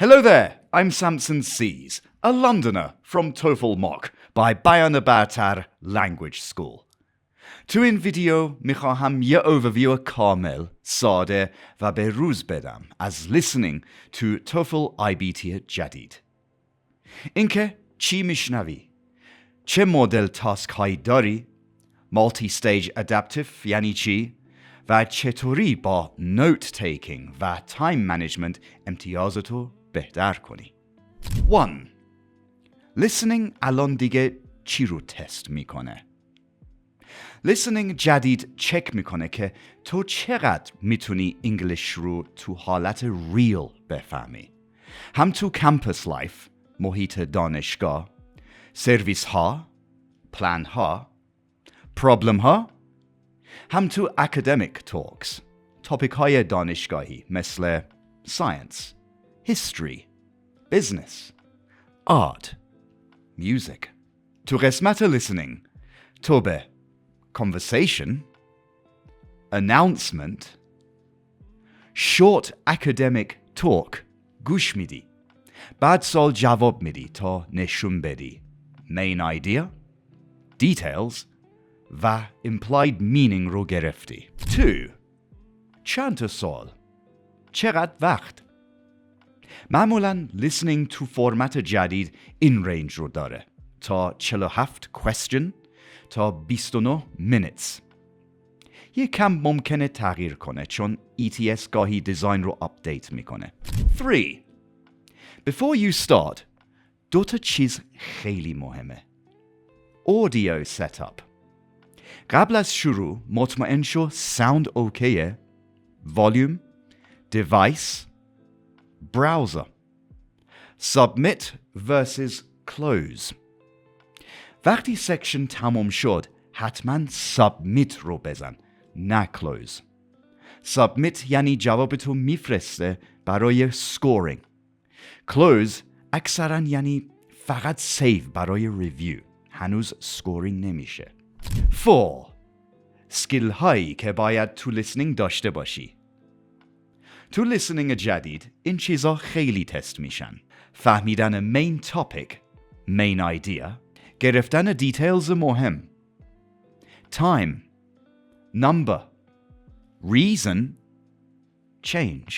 Hello there, I'm Samson Sees, a Londoner from TOEFL Mock by Bayan Bartar Language School. تو این ویدیو میخواهم یه overview کامل، ساده و به روز بدم از listening to TOEFL IBT جدید. اینکه چی میشنوی؟ چه مدل تاسک هایی داری؟ مالتی استیج ادپتیو یعنی چی؟ و چطوری با نوت تیکینگ و تایم منیجمنت امتیازتو بهتر کنی؟ 1. listening الان دیگه چی رو تست میکنه؟ listening جدید چک میکنه که تو چقدر میتونی انگلیش رو تو حالت ریل بفهمی. هم تو کمپس لایف، محیط دانشگاه، سرویس ها، پلان ها، پرابلم ها، هم تو اکادمیک تالکس، تاپیک های دانشگاهی مثل ساینس، هیستوری، بیزنس، آرت، میوزیک. تو قسمت listening تو به conversation, announcement, short academic talk گوش میدی. بعد سال جواب میدی تا نشون بدی main idea, details و implied meaning رو گرفتی. 2. چند تا سال؟ چقدر وقت؟ معمولاً listening تو فرمت جدید این رنج رو داره تا 47 question تا 29 minutes. یک کم ممکنه تغییر کنه چون ETS گاهی دیزاین رو آپدیت میکنه. 3. Before you start, 2 تا چیز خیلی مهمه. Audio setup. قبل از شروع مطمئن شو sound اوکیه. Volume, device, browser. Submit versus close. وقتی سکشن تمام شد حتما submit رو بزن، نه close. submit یعنی جوابتو میفرسته برای scoring. close اکثرا یعنی فقط save برای review. هنوز scoring نمیشه. 4. سکیل هایی که باید تو listening داشته باشی. تو listening جدید این چیزا خیلی تست میشن. فهمیدن main topic, main idea، گرفتن دیتیلز مهم، time, number, reason, change،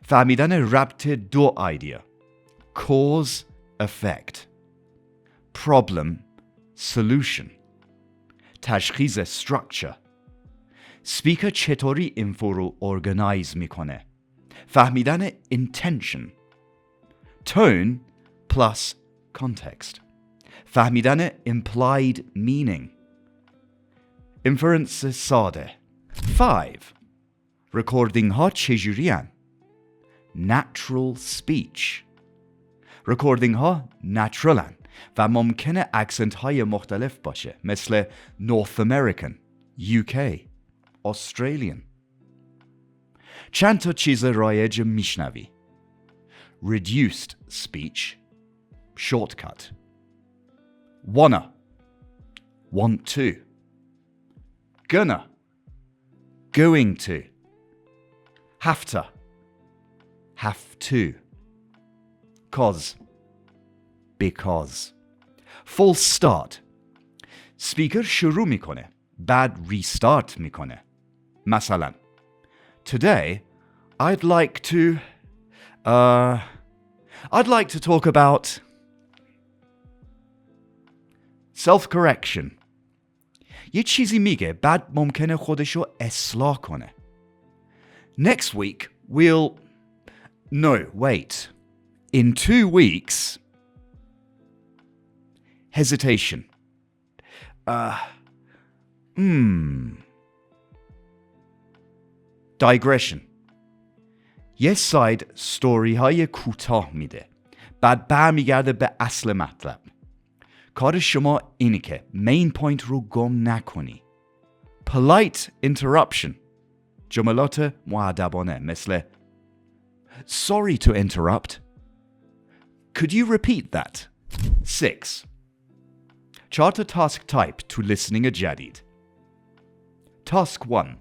فهمیدن ربط 2 idea، cause, effect، problem, solution، تشخیص structure، speaker چطوری info رو organize میکنه، فهمیدن intention، tone plus context، فهمیدن implied meaning، inference ساده. 5. recording ها چجوریان؟ natural speech. recording ها naturalن و ممکنه accent های مختلف باشه مثل North American, UK, Australian. چند تا چیز رایج میشنوی. reduced speech, shortcut. wanna, want to. gonna, going to. have to, have to. cause, because. false start. speaker شروع میکنه بعد restart میکنه. مثلا Today I'd like to talk about self-correction. یه چیزی میگه بعد ممکنه خودشو اصلاح کنه. Next week we'll... No, wait. In 2 weeks... Hesitation. Digression. یه ساید ستوری های کوتاه میده بعد برمیگرده به اصل مطلب. کار شما اینه که main point رو گم نکنی. Polite interruption. جملات مؤدبانه مثل Sorry to interrupt. Could you repeat that? 6. 4 تا task type to listening جدید. Task 1.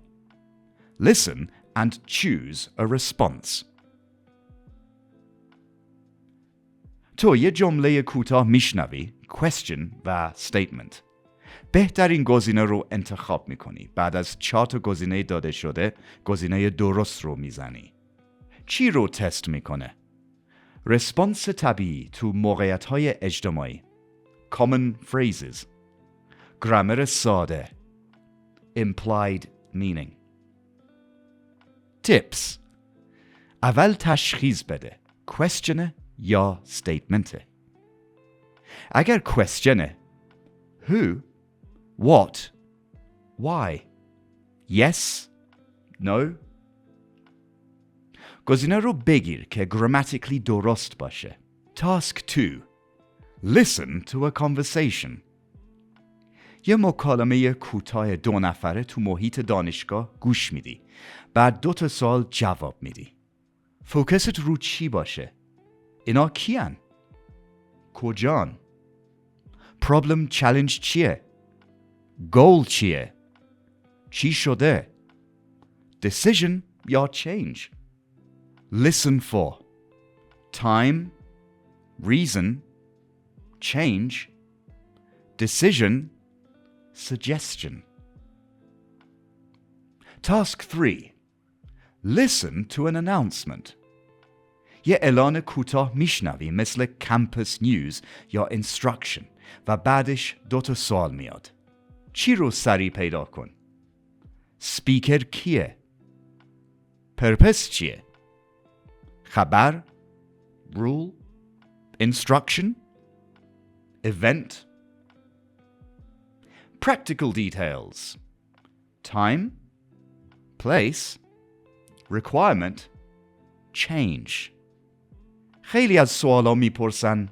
Listen and choose a response. تو یه جمله کوتاه میشنوی question و statement. بهترین گزینه رو انتخاب میکنی. بعد از 4 تا گزینه داده شده گزینه درست رو میزنی. چی رو تست میکنه؟ رسپانس طبیعی تو موقعیت‌های اجتماعی، common phrases، گرامر ساده، implied meaning. tips: اول تشخیص بده question یا statement. اگر question who, what, why, yes, no. گزینه رو بگیر که grammatically درست باشه. Task 2: Listen to a conversation. یه مکالمه کوتاه 2 نفره تو محیط دانشگاه گوش میدی. بعد 2 تا سوال جواب میدی. فوکست رو چی باشه؟ اینا کیان؟ کجان؟ problem challenge چیه؟ goal چیه؟ چی شده؟ decision یا change. Listen for time, reason, change, decision, suggestion. Task 3: Listen to an announcement. یه اعلان کوتاه میشنوی مثل کمپس نیوز یا instruction و بعدش 2 تا سوال میاد. چی رو سریع پیدا کن؟ سپیکر کیه؟ پرپس چیه؟ خبر، rule, instruction, event. Practical details: time, place, requirement, change. خیلی از سوالا میپرسن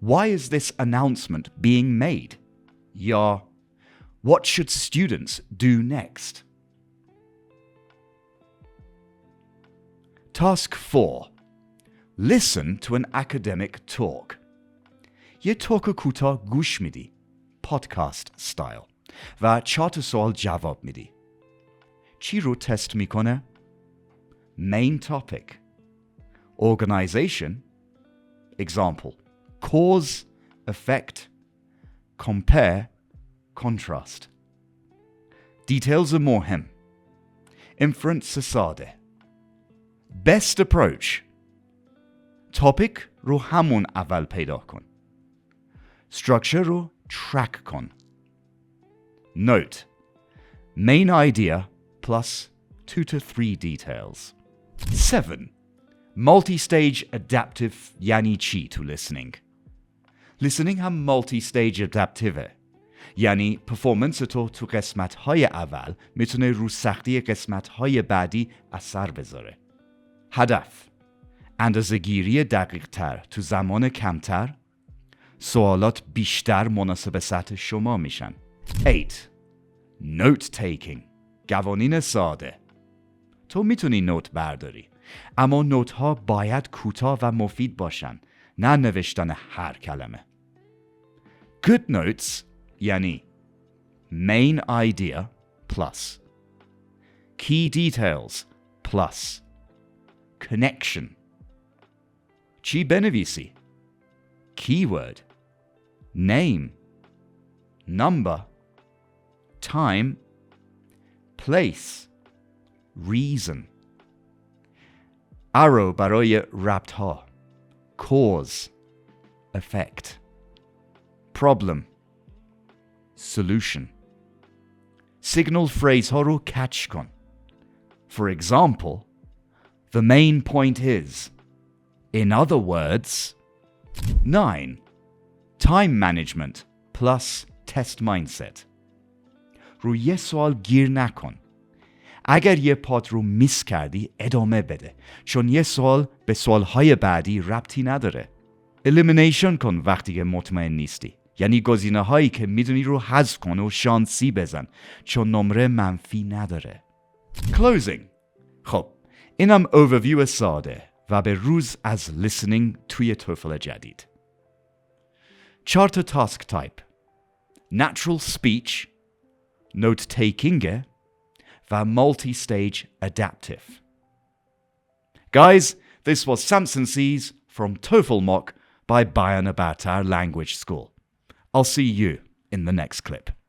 Why is this announcement being made? یا What should students do next? Task 4: Listen to an academic talk. یه توک کوتاه گوش میدی podcast style و 4 تا سوال جواب میدی. چی رو تست میکنه؟ main topic, organization, example, cause, effect, compare, contrast. details مهم. inference ساده. best approach: topic رو همون اول پیدا کن. structure رو track کن. note: main idea plus 2 to 3 details. 7. Multi-stage adaptive یعنی چی تو listening؟ listening هم multi-stage adaptive. یعنی پرفورمنس تو قسمت‌های اول میتونه رو سختی قسمت‌های بعدی اثر بذاره. هدف: اندازه‌گیری دقیق‌تر تو زمان کمتر، سوالات بیشتر مناسب سطح شما میشن. 8. Note taking قوانین ساده. تو میتونی نوت برداری اما نوت ها باید کوتاه و مفید باشن، نه نوشتن هر کلمه. Good notes یعنی main idea plus key details plus connection. چی بنویسی؟ keyword, name, number, time, place, reason. arrow برای ربط ها. cause, effect, problem, solution. signal phrase ها رو catch کن. For example, the main point is. In other words. 9. Time management plus test mindset. روی یه سوال گیر نکن. اگر یه پات رو میس کردی ادامه بده، چون یه سوال به سوالهای بعدی ربطی نداره. elimination کن وقتی که مطمئن نیستی. یعنی گزینه هایی که میدونی رو حذف کن و شانسی بزن، چون نمره منفی نداره. closing. خب اینم overview ساده و به روز از listening توی توفل جدید. 4 تا تاسک تایپ: natural speech، note taking و multi-stage adaptive. Guys, this was Samson Sees from TOEFL Mock by Bayana Batar Language School. I'll see you in the next clip.